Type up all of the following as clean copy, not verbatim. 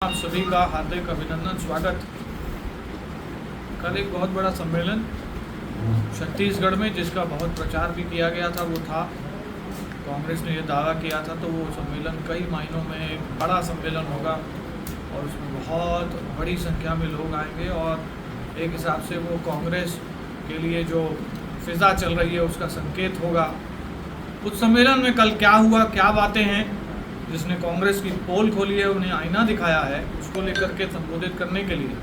आप सभी का हार्दिक अभिनंदन, स्वागत। कल एक बहुत बड़ा सम्मेलन छत्तीसगढ़ में, जिसका बहुत प्रचार भी किया गया था, वो था, कांग्रेस ने ये दावा किया था, तो वो सम्मेलन कई मायनों में एक बड़ा सम्मेलन होगा और उसमें बहुत बड़ी संख्या में लोग आएंगे और एक हिसाब से वो कांग्रेस के लिए जो फिज़ा चल रही है उसका संकेत होगा। उस सम्मेलन में कल क्या हुआ, क्या बातें हैं, जिसने कांग्रेस की पोल खोली है, उन्हें आईना दिखाया है, उसको लेकर के संबोधित करने के लिए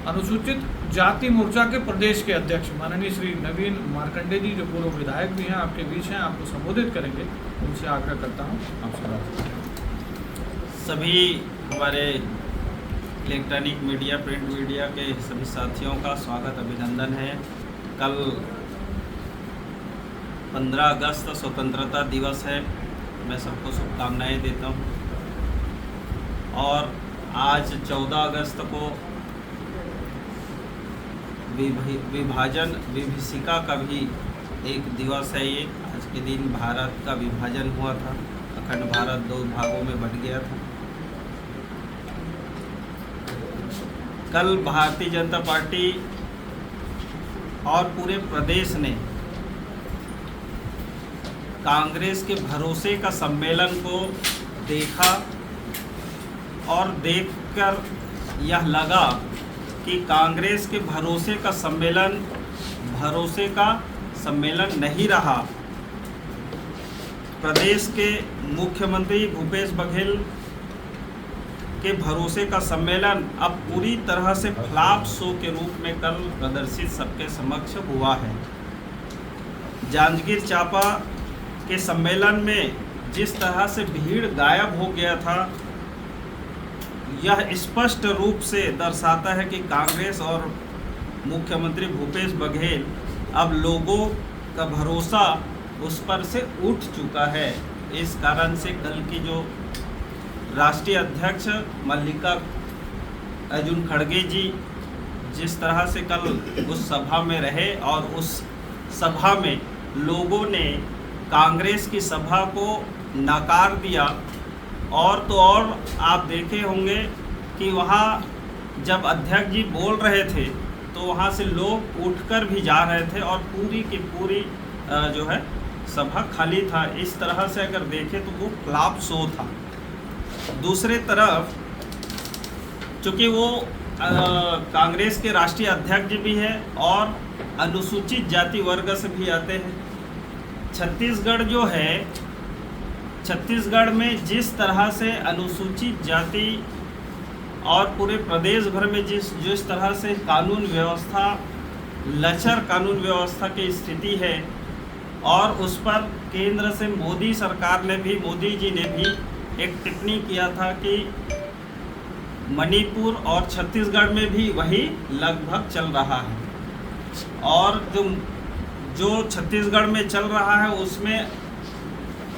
अनुसूचित जाति मोर्चा के प्रदेश के अध्यक्ष माननीय श्री नवीन मार्कंडे जी, जो पूर्व विधायक भी हैं, आपके बीच हैं, आपको संबोधित करेंगे। उनसे आग्रह करता हूं, आपसे बात। सभी हमारे इलेक्ट्रॉनिक मीडिया, प्रिंट मीडिया के सभी साथियों का स्वागत, अभिनंदन है। कल 15 अगस्त स्वतंत्रता दिवस है, मैं सबको शुभकामनाएं देता हूं। और आज 14 अगस्त को विभीषिका का भी एक दिवस है। ये आज के दिन भारत का विभाजन हुआ था, अखंड भारत 2 भागों में बट गया था। कल भारतीय जनता पार्टी और पूरे प्रदेश ने कांग्रेस के भरोसे का सम्मेलन को देखा और देखकर यह लगा कि कांग्रेस के भरोसे का सम्मेलन नहीं रहा। प्रदेश के मुख्यमंत्री भूपेश बघेल के भरोसे का सम्मेलन अब पूरी तरह से फ्लॉप शो के रूप में कल प्रदर्शित सबके समक्ष हुआ है। जांजगीर चांपा के सम्मेलन में जिस तरह से भीड़ गायब हो गया था, यह स्पष्ट रूप से दर्शाता है कि कांग्रेस और मुख्यमंत्री भूपेश बघेल अब लोगों का भरोसा उस पर से उठ चुका है। इस कारण से कल की जो राष्ट्रीय अध्यक्ष मल्लिका अर्जुन खड़गे जी जिस तरह से कल उस सभा में रहे और उस सभा में लोगों ने कांग्रेस की सभा को नकार दिया। और तो और आप देखे होंगे कि वहाँ जब अध्यक्ष जी बोल रहे थे तो वहाँ से लोग उठकर भी जा रहे थे और पूरी की पूरी जो है सभा खाली था। इस तरह से अगर देखें तो वो फ्लॉप शो था। दूसरे तरफ चूँकि वो कांग्रेस के राष्ट्रीय अध्यक्ष भी हैं और अनुसूचित जाति वर्ग से भी आते हैं। छत्तीसगढ़ जो है, छत्तीसगढ़ में जिस तरह से अनुसूचित जाति और पूरे प्रदेश भर में जिस तरह से कानून व्यवस्था, लचर कानून व्यवस्था की स्थिति है, और उस पर केंद्र से मोदी सरकार ने भी, मोदी जी ने भी एक टिप्पणी किया था कि मणिपुर और छत्तीसगढ़ में भी वही लगभग चल रहा है। और जो छत्तीसगढ़ में चल रहा है उसमें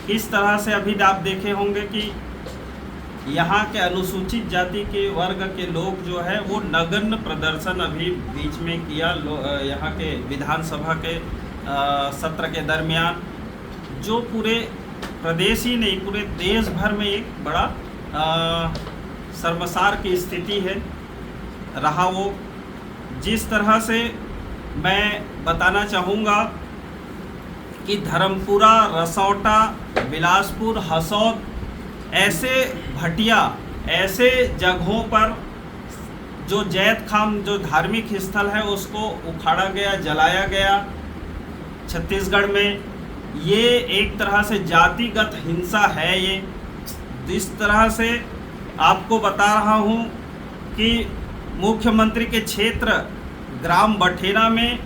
इस तरह से अभी आप देखे होंगे कि यहाँ के अनुसूचित जाति के वर्ग के लोग जो है वो नग्न प्रदर्शन अभी बीच में किया यहाँ के विधानसभा के सत्र के दरमियान, जो पूरे प्रदेश ही नहीं पूरे देश भर में एक बड़ा शर्मसार की स्थिति है रहा। वो जिस तरह से मैं बताना चाहूँगा कि धर्मपुरा, रसौटा, बिलासपुर, हसौद, ऐसे भटिया, ऐसे जगहों पर जो जैत खाम जो धार्मिक स्थल है उसको उखाड़ा गया, जलाया गया। छत्तीसगढ़ में ये एक तरह से जातिगत हिंसा है। ये इस तरह से आपको बता रहा हूँ कि मुख्यमंत्री के क्षेत्र ग्राम बठेरा में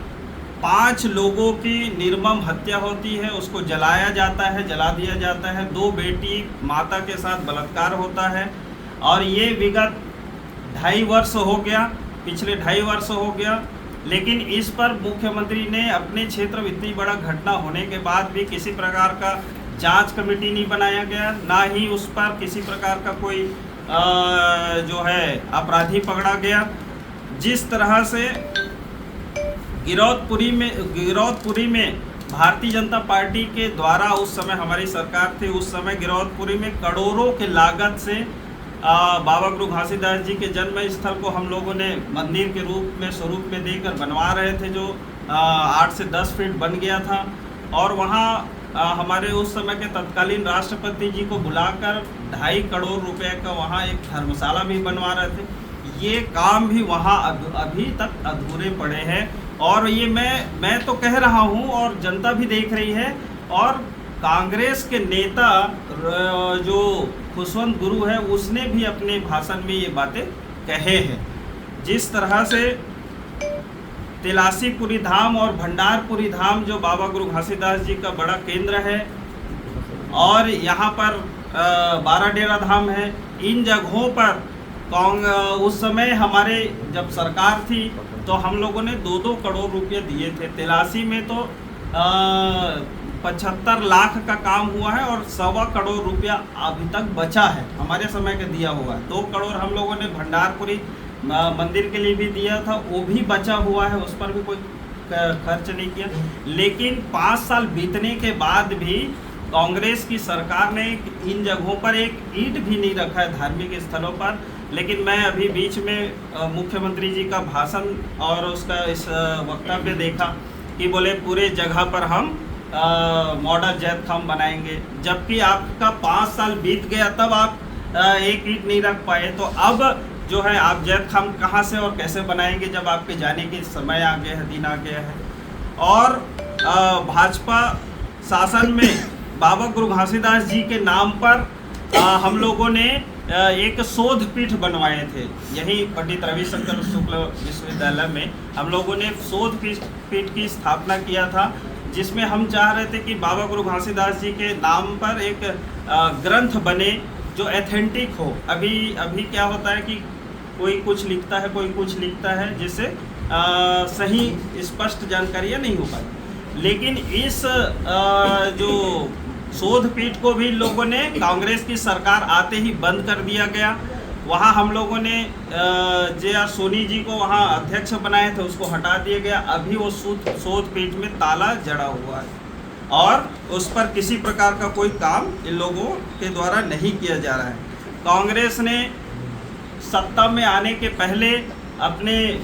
5 लोगों की निर्मम हत्या होती है, उसको जलाया जाता है, जला दिया जाता है। 2 बेटी माता के साथ बलात्कार होता है और ये विगत 2.5 वर्ष हो गया, पिछले 2.5 वर्ष हो गया। लेकिन इस पर मुख्यमंत्री ने अपने क्षेत्र में इतनी बड़ा घटना होने के बाद भी किसी प्रकार का जांच कमेटी नहीं बनाया गया, ना ही उस पर किसी प्रकार का कोई जो है अपराधी पकड़ा गया। जिस तरह से गिरौदपुरी में भारतीय जनता पार्टी के द्वारा उस समय हमारी सरकार थी, उस समय गिरौदपुरी में करोड़ों के लागत से बाबा गुरु घासीदास जी के जन्म स्थल को हम लोगों ने मंदिर के स्वरूप में देकर बनवा रहे थे, जो 8 से 10 फीट बन गया था। और वहाँ हमारे उस समय के तत्कालीन राष्ट्रपति जी को बुलाकर 2.5 करोड़ रुपए का वहाँ एक धर्मशाला भी बनवा रहे थे। ये काम भी वहाँ अभी तक अधूरे पड़े हैं, और ये मैं तो कह रहा हूँ और जनता भी देख रही है। और कांग्रेस के नेता जो खुशवंत गुरु है, उसने भी अपने भाषण में ये बातें कहे हैं। जिस तरह से तिलासीपुरी धाम और भंडारपुरी धाम जो बाबा गुरु घासीदास जी का बड़ा केंद्र है, और यहाँ पर 12 डेरा धाम है, इन जगहों पर उस समय हमारे जब सरकार थी तो हम लोगों ने 2-2 करोड़ रुपये दिए थे। तिलासी में तो 75 लाख का काम हुआ है और 1.25 करोड़ रुपया अभी तक बचा है, हमारे समय का दिया हुआ है। 2 करोड़ हम लोगों ने भंडारपुरी मंदिर के लिए भी दिया था, वो भी बचा हुआ है, उस पर भी कोई खर्च नहीं किया। लेकिन 5 साल बीतने के बाद भी कांग्रेस की सरकार ने इन जगहों पर एक ईंट भी नहीं रखा है धार्मिक स्थलों पर। लेकिन मैं अभी बीच में मुख्यमंत्री जी का भाषण और उसका इस वक्तव्य देखा कि बोले पूरे जगह पर हम मॉडल जैत खाम बनाएंगे, जबकि आपका 5 साल बीत गया तब आप एक ईंट नहीं रख पाए। तो अब जो है आप जैत खाम कहाँ से और कैसे बनाएंगे जब आपके जाने के समय आ गया है, दिन आ गया है। और भाजपा शासन में बाबा गुरु घासीदास जी के नाम पर हम लोगों ने एक शोध पीठ बनवाए थे। यही पंडित रविशंकर शुक्ल विश्वविद्यालय में हम लोगों ने शोध पीठ की स्थापना किया था, जिसमें हम चाह रहे थे कि बाबा गुरु घासीदास जी के नाम पर एक ग्रंथ बने जो एथेंटिक हो। अभी क्या होता है कि कोई कुछ लिखता है, कोई कुछ लिखता है, जिससे सही स्पष्ट जानकारियाँ नहीं हो पाती। लेकिन इस जो शोध पीठ को भी लोगों ने कांग्रेस की सरकार आते ही बंद कर दिया गया। वहाँ हम लोगों ने जे.आर. सोनी जी को वहाँ अध्यक्ष बनाए थे, उसको हटा दिया गया। अभी वो शोध पीठ में ताला जड़ा हुआ है और उस पर किसी प्रकार का कोई काम इन लोगों के द्वारा नहीं किया जा रहा है। कांग्रेस ने सत्ता में आने के पहले अपने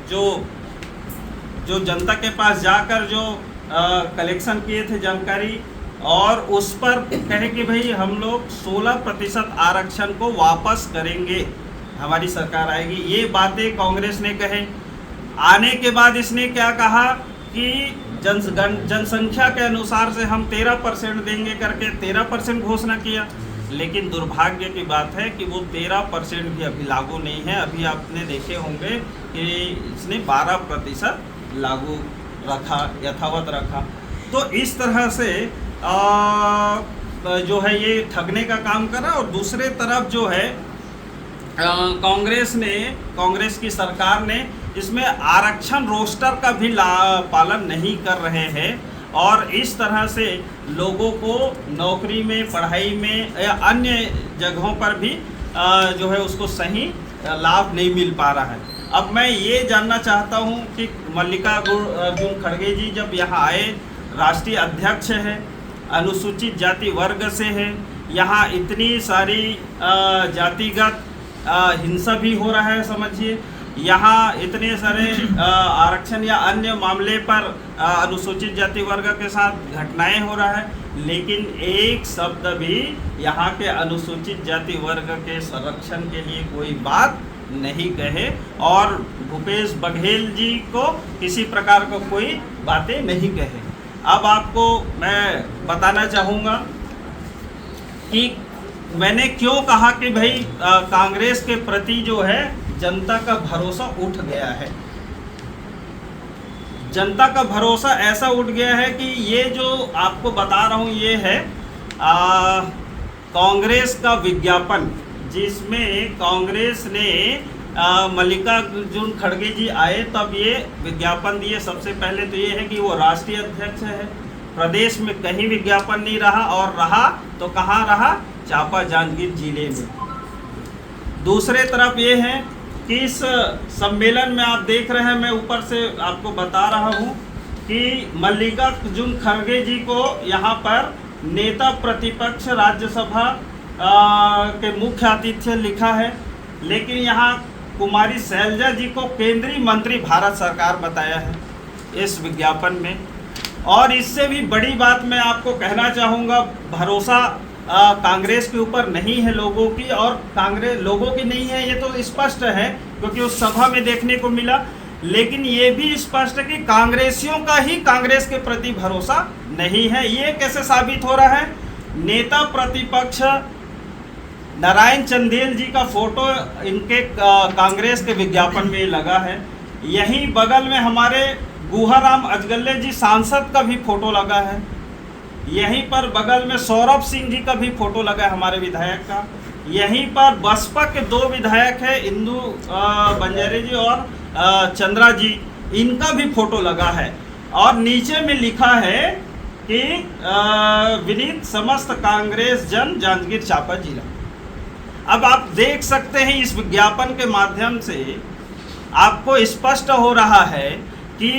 जो जनता के पास जाकर जो कलेक्शन किए थे जानकारी, और उस पर कहे कि भाई हम लोग 16% आरक्षण को वापस करेंगे, हमारी सरकार आएगी। ये बातें कांग्रेस ने कहे। आने के बाद इसने क्या कहा कि जनसंख्या के अनुसार से हम 13% देंगे करके 13% घोषणा किया। लेकिन दुर्भाग्य की बात है कि वो 13% भी अभी लागू नहीं है। अभी आपने देखे होंगे कि इसने 12% लागू रखा, यथावत रखा। तो इस तरह से जो है ये ठगने का काम करा। और दूसरे तरफ जो है कांग्रेस की सरकार ने इसमें आरक्षण रोस्टर का भी पालन नहीं कर रहे हैं, और इस तरह से लोगों को नौकरी में, पढ़ाई में या अन्य जगहों पर भी जो है उसको सही लाभ नहीं मिल पा रहा है। अब मैं ये जानना चाहता हूँ कि मल्लिकार्जुन खड़गे जी जब यहाँ आए, राष्ट्रीय अध्यक्ष हैं, अनुसूचित जाति वर्ग से हैं, यहाँ इतनी सारी जातिगत हिंसा भी हो रहा है, समझिए यहाँ इतने सारे आरक्षण या अन्य मामले पर अनुसूचित जाति वर्ग के साथ घटनाएं हो रहा है, लेकिन एक शब्द भी यहाँ के अनुसूचित जाति वर्ग के संरक्षण के लिए कोई बात नहीं कहे, और भूपेश बघेल जी को किसी प्रकार का कोई बातें नहीं कहे। अब आपको मैं बताना चाहूँगा कि मैंने क्यों कहा कि भाई कांग्रेस के प्रति जो है जनता का भरोसा उठ गया है। जनता का भरोसा ऐसा उठ गया है कि ये जो आपको बता रहा हूँ ये है कांग्रेस का विज्ञापन, जिसमें कांग्रेस ने मल्लिकार्जुन खड़गे जी आए तब ये विज्ञापन दिए। सबसे पहले तो ये है कि वो राष्ट्रीय अध्यक्ष है, प्रदेश में कहीं विज्ञापन नहीं रहा, और रहा तो कहाँ रहा, चांपा जांजगीर जिले में। दूसरे तरफ ये है कि इस सम्मेलन में आप देख रहे हैं, मैं ऊपर से आपको बता रहा हूँ कि मल्लिकार्जुन खड़गे जी को यहाँ पर नेता प्रतिपक्ष राज्यसभा के मुख्य आतिथ्य लिखा है, लेकिन यहाँ कुमारी शैलजा जी को केंद्रीय मंत्री भारत सरकार बताया है इस विज्ञापन में। और इससे भी बड़ी बात मैं आपको कहना चाहूँगा, भरोसा कांग्रेस के ऊपर नहीं है लोगों की, और कांग्रेस लोगों की नहीं है ये तो स्पष्ट है क्योंकि उस सभा में देखने को मिला, लेकिन ये भी स्पष्ट है कि कांग्रेसियों का ही कांग्रेस के प्रति भरोसा नहीं है। ये कैसे साबित हो रहा है? नेता प्रतिपक्ष नारायण चंदेल जी का फोटो इनके कांग्रेस के विज्ञापन में लगा है। यहीं बगल में हमारे गुहाराम अजगले जी सांसद का भी फोटो लगा है। यहीं पर बगल में सौरभ सिंह जी का भी फोटो लगा है, हमारे विधायक का। यहीं पर बसपा के 2 विधायक है, इंदू बंजारे जी और चंद्रा जी, इनका भी फोटो लगा है। और नीचे में लिखा है कि विनीत समस्त कांग्रेस जन जांजगीर चांपा जिला। अब आप देख सकते हैं इस विज्ञापन के माध्यम से आपको स्पष्ट हो रहा है कि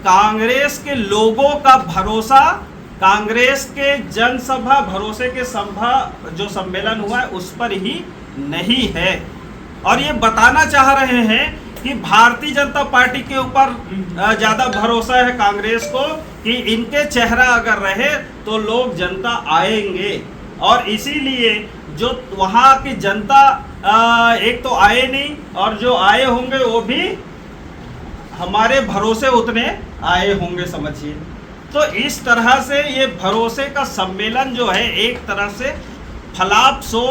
कांग्रेस के लोगों का भरोसा, कांग्रेस के जनसभा भरोसे के सभा जो सम्मेलन हुआ है उस पर ही नहीं है। और ये बताना चाह रहे हैं कि भारतीय जनता पार्टी के ऊपर ज़्यादा भरोसा है कांग्रेस को कि इनके चेहरा अगर रहे तो लोग जनता आएंगे। और इसीलिए जो वहाँ की जनता एक तो आए नहीं, और जो आए होंगे वो भी हमारे भरोसे उतने आए होंगे, समझिए। तो इस तरह से ये भरोसे का सम्मेलन जो है एक तरह से फलाप शो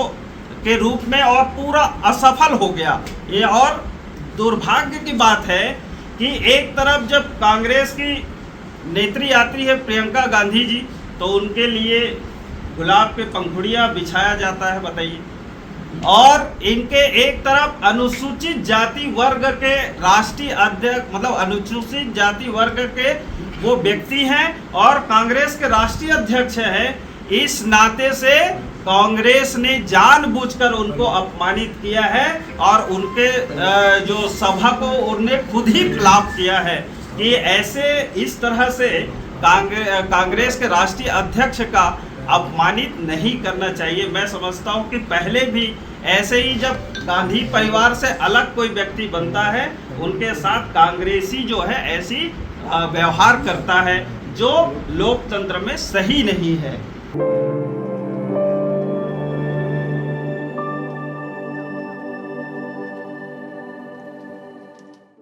के रूप में और पूरा असफल हो गया ये। और दुर्भाग्य की बात है कि एक तरफ जब कांग्रेस की नेत्री यात्री है प्रियंका गांधी जी, तो उनके लिए गुलाब के पंखुड़ियाँ बिछाया जाता है, बताइए। और इनके एक तरफ अनुसूचित जाति वर्ग के राष्ट्रीय अध्यक्ष, मतलब अनुसूचित जाति वर्ग के वो व्यक्ति हैं और कांग्रेस के राष्ट्रीय अध्यक्ष हैं। इस नाते से कांग्रेस ने जानबूझकर उनको अपमानित किया है और उनके जो सभा को उन्होंने खुद ही फ्लॉप किया है कि ऐसे इस तरह से कांग्रेस के राष्ट्रीय अध्यक्ष का अपमानित नहीं करना चाहिए। मैं समझता हूं कि पहले भी ऐसे ही जब गांधी परिवार से अलग कोई व्यक्ति बनता है उनके साथ कांग्रेसी जो है ऐसी व्यवहार करता है जो लोकतंत्र में सही नहीं है।